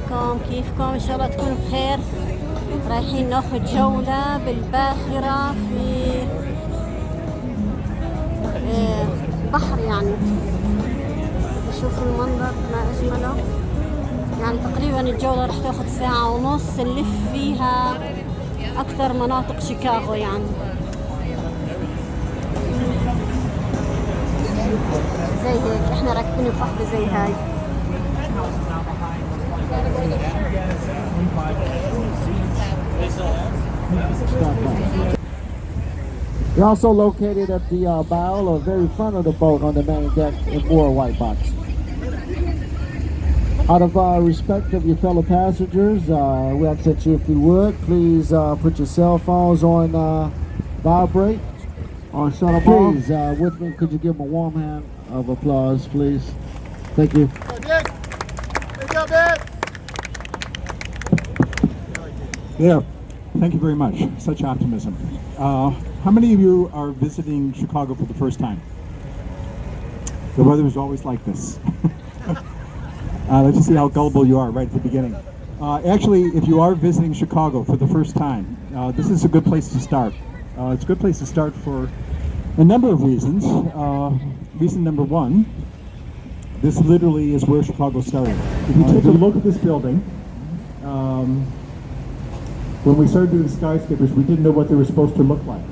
عليكم، كيفكم؟ إن شاء الله تكونوا بخير. رايحين ناخد جولة بالباخرة في بحر يعني. شوفوا المنظر ما أجمله. يعني تقريبا الجولة رح تاخد ساعة ونص، نلف فيها أكثر مناطق شيكاغو يعني. زي هيك احنا راكبين في واحدة زي هاي. You're also located at the bow or very front of the boat on the main deck in more white box. Out of respect of your fellow passengers, we ask that you, if you would, please put your cell phones on vibrate or shut them off. Please, with me, could you give them a warm hand of applause, please? Thank you. Good job, man. Yeah, thank you very much. Such optimism. How many of you are visiting Chicago for the first time? The weather is always like this. Let's just see how gullible you are right at the beginning. Actually, if you are visiting Chicago for the first time, this is a good place to start. It's a good place to start for a number of reasons. Reason number one, this literally is where Chicago started. If you take a look at this building, when we started doing skyscrapers, we didn't know what they were supposed to look like.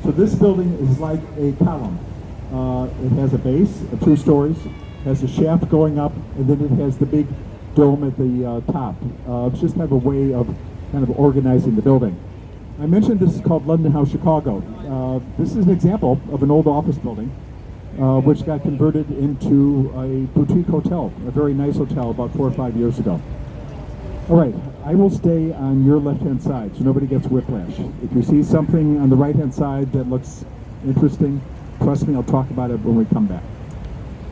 So this building is like a column. It has a base of 2 stories, has a shaft going up, and then it has the big dome at the top. It's just kind of a way of kind of organizing the building. I mentioned this is called London House Chicago. This is an example of an old office building which got converted into a boutique hotel, a very nice hotel about 4 or 5 years ago. All right, I will stay on your left-hand side so nobody gets whiplash. If you see something on the right-hand side that looks interesting, trust me, I'll talk about it when we come back.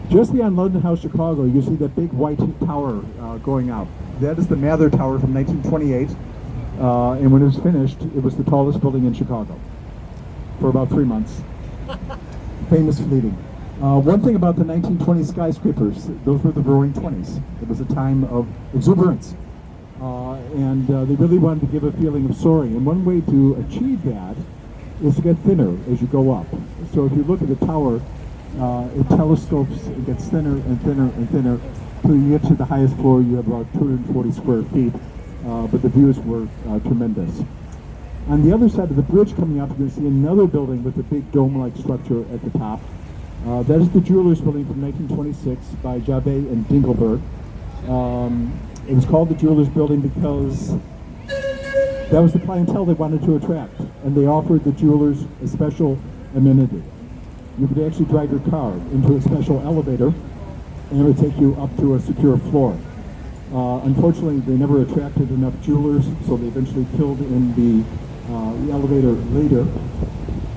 Just beyond London House Chicago, you see that big white tower going out. That is the Mather Tower from 1928, and when it was finished, it was the tallest building in Chicago for about 3 months. Famous fleeting. One thing about the 1920 skyscrapers, those were the roaring 20s. It was a time of exuberance. And they really wanted to give a feeling of soaring. And one way to achieve that is to get thinner as you go up. So if you look at the tower, it telescopes, it gets thinner and thinner and thinner. Till you get to the highest floor, you have about 240 square feet, but the views were tremendous. On the other side of the bridge coming up, you're going to see another building with a big dome-like structure at the top. That is the Jewelers Building from 1926 by Javet and Dinkelberg. It was called the Jewelers Building because that was the clientele they wanted to attract, and they offered the jewelers a special amenity. You could actually drive your car into a special elevator, and it would take you up to a secure floor. Unfortunately, they never attracted enough jewelers, so they eventually filled in the elevator later.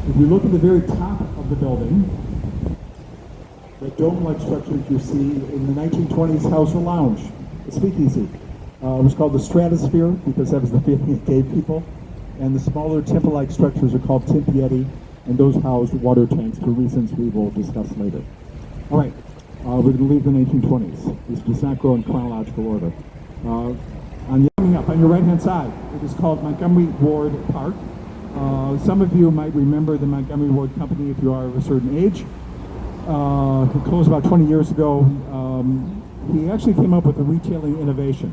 If you look at the very top of the building, the dome-like structure you see in the 1920s house or lounge, a speakeasy. It was called the Stratosphere because that was the feeling it gave people. And the smaller temple-like structures are called Timpietti, and those housed water tanks for reasons we will discuss later. All right, we're going to leave the 1920s. This does not go in chronological order. Coming up on your right-hand side, it is called Montgomery Ward Park. Some of you might remember the Montgomery Ward Company if you are of a certain age. It closed about 20 years ago. He actually came up with a retailing innovation.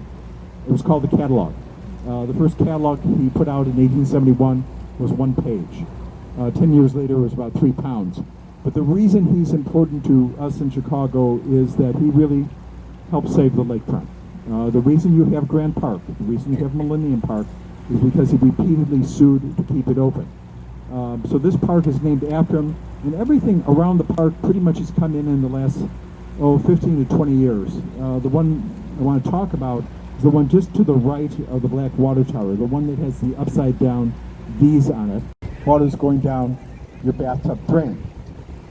It was called the catalog. The first catalog he put out in 1871 was 1 page. 10 years later, it was about 3 pounds. But the reason he's important to us in Chicago is that he really helped save the lakefront. The reason you have Grand Park, the reason you have Millennium Park, is because he repeatedly sued to keep it open. So this park is named after him, and everything around the park pretty much has come in the last 15 to 20 years. The one I want to talk about is the one just to the right of the Black Water Tower, the one that has the upside down V's on it. Water's going down your bathtub drain.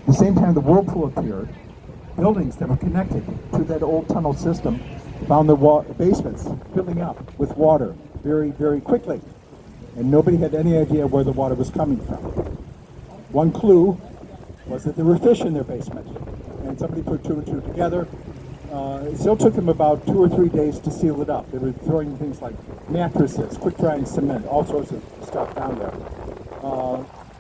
At the same time the whirlpool appeared, buildings that were connected to that old tunnel system found their basements filling up with water very, very quickly. And nobody had any idea where the water was coming from. One clue was that there were fish in their basement. And somebody put 2 and 2 together, It still took them about 2 or 3 days to seal it up. They were throwing things like mattresses, quick drying cement, all sorts of stuff down there.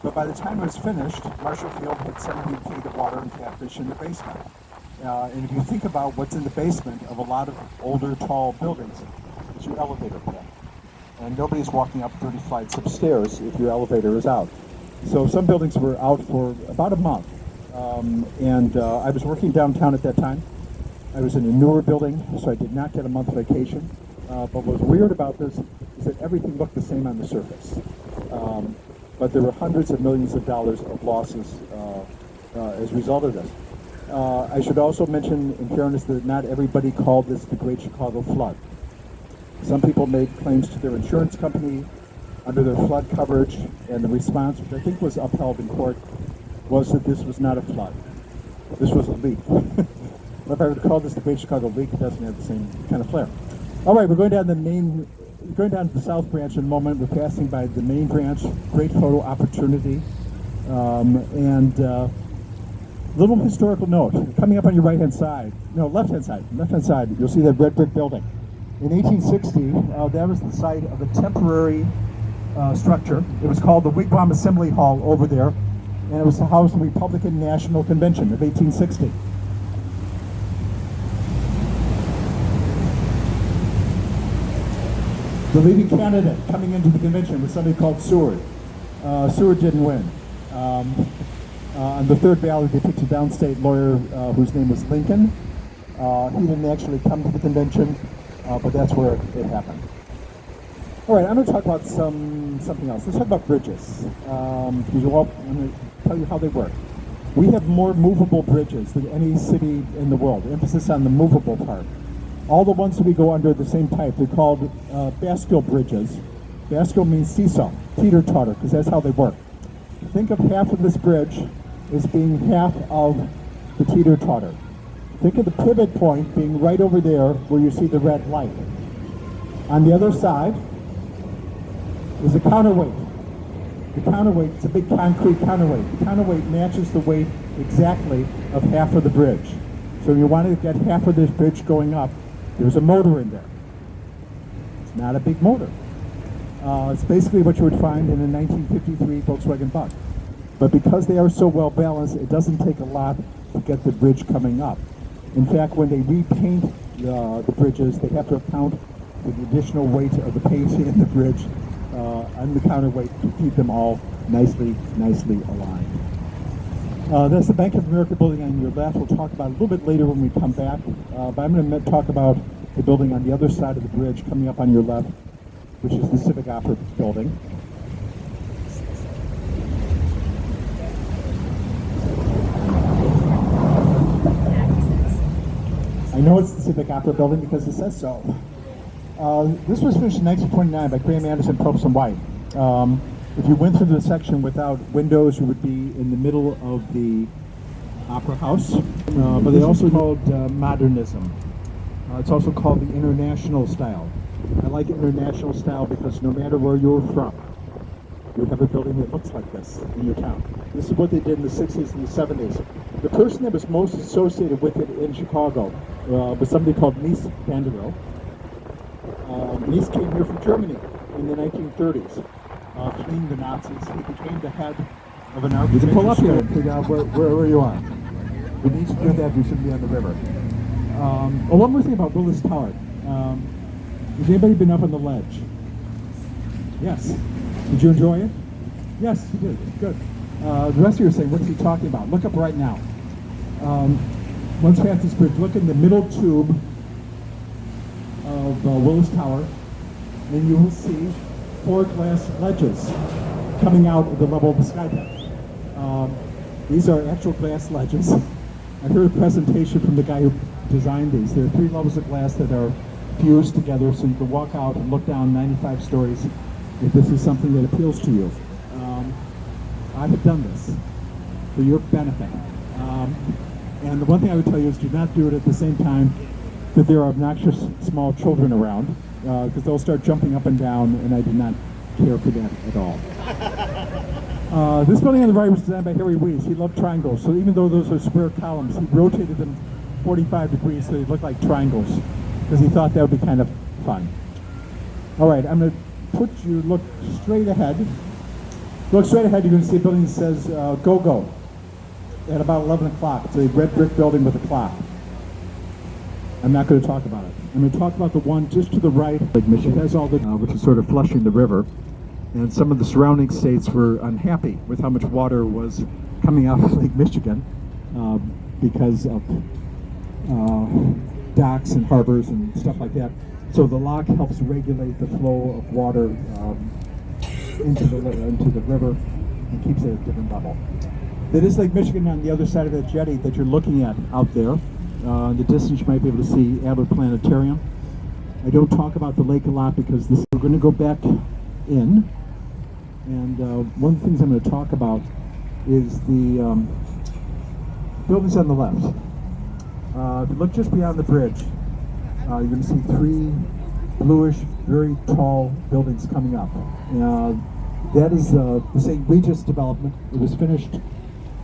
But by the time it was finished, Marshall Field had 17 feet of water and catfish in the basement. And if you think about what's in the basement of a lot of older, tall buildings, it's your elevator pit. And nobody's walking up 30 flights of stairs if your elevator is out. So some buildings were out for about a month. I was working downtown at that time. I was in a newer building, so I did not get a month vacation. But what was weird about this is that everything looked the same on the surface. But there were hundreds of millions of dollars of losses as a result of this. I should also mention, in fairness, that not everybody called this the Great Chicago Flood. Some people made claims to their insurance company under their flood coverage, and the response, which I think was upheld in court, was that this was not a flood. This was a leak. If I would call this the Great Chicago Leak, it doesn't have the same kind of flair. All right, we're going down to the South Branch in a moment. We're passing by the main branch. Great photo opportunity. Little historical note. Coming up on your right-hand side, no, left-hand side, you'll see that red brick building. In 1860, that was the site of a temporary structure. It was called the Wigwam Assembly Hall over there, and it was the house of the Republican National Convention of 1860. The leading candidate coming into the convention was somebody called Seward. Seward didn't win. On the third ballot, they picked a downstate lawyer whose name was Lincoln. He didn't actually come to the convention, but that's where it happened. All right, I'm going to talk about something else. Let's talk about bridges. I'm going to tell you how they work. We have more movable bridges than any city in the world. Emphasis on the movable part. All the ones that we go under are the same type. They're called bascule bridges. Bascule means seesaw, teeter-totter, because that's how they work. Think of half of this bridge as being half of the teeter-totter. Think of the pivot point being right over there where you see the red light. On the other side is a counterweight. The counterweight is a big concrete counterweight. The counterweight matches the weight exactly of half of the bridge. So if you want to get half of this bridge going up, there's a motor in there. It's not a big motor. It's basically what you would find in a 1953 Volkswagen Bug. But because they are so well balanced, it doesn't take a lot to get the bridge coming up. In fact, when they repaint the bridges, they have to account for the additional weight of the painting in the bridge and the counterweight to keep them all nicely aligned. That's the Bank of America building on your left. We'll talk about it a little bit later when we come back. But I'm going to talk about the building on the other side of the bridge coming up on your left, which is the Civic Opera building. I know it's the Civic Opera building because it says so. This was finished in 1929 by Graham Anderson, Probst and White. If you went through the section without windows, you would be in the middle of the opera house. But they also called modernism. It's also called the international style. I like international style because no matter where you're from, you have a building that looks like this in your town. This is what they did in the 60s and the 70s. The person that was most associated with it in Chicago was somebody called Mies van der Rohe. Mies came here from Germany in the 1930s, fleeing the Nazis. He became the head of an architecture. You can pull up here and figure out where you are. We need to do that. We should be on the river. One more thing about Willis Tower. Has anybody been up on the ledge? Yes. Did you enjoy it? Yes, you did. Good. The rest of you are saying, what's he talking about? Look up right now. Once past this bridge, look in the middle tube of Willis Tower, and you will see 4 glass ledges coming out of the level of the sky deck. These are actual glass ledges. I heard a presentation from the guy who designed these. There are 3 levels of glass that are fused together so you can walk out and look down 95 stories if this is something that appeals to you. I have done this for your benefit. And the one thing I would tell you is do not do it at the same time that there are obnoxious small children around, because they'll start jumping up and down, and I do not care for that at all. This building on the right was designed by Harry Weese. He loved triangles, so even though those are square columns, he rotated them 45 degrees so they look like triangles because he thought that would be kind of fun. All right, I'm going to look straight ahead. Look straight ahead, you're going to see a building that says Go Go at about 11 o'clock. It's a red brick building with a clock. I'm not going to talk about it. I'm going to talk about the one just to the right. Lake Michigan has all the, which is sort of flushing the river. And some of the surrounding states were unhappy with how much water was coming out of Lake Michigan because of docks and harbors and stuff like that. So the lock helps regulate the flow of water into the river and keeps it at a different level. That is Lake Michigan on the other side of that jetty that you're looking at out there. In the distance you might be able to see Adler Planetarium. I don't talk about the lake a lot because we're going to go back in. And one of the things I'm going to talk about is the buildings on the left. If you look just beyond the bridge, you're going to see three bluish, very tall buildings coming up. That is the St. Regis development. It was finished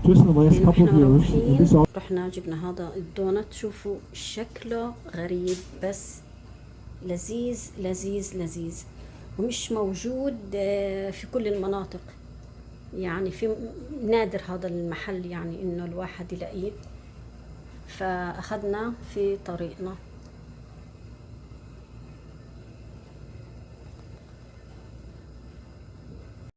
just in the last couple of years. And this رحنا جبنا هذا الدونت. شوفوا شكله غريب بس لذيذ لذيذ لذيذ ومش موجود في كل المناطق. يعني في نادر هذا المحل يعني انه الواحد يلاقيه. فاخذنا في طريقنا.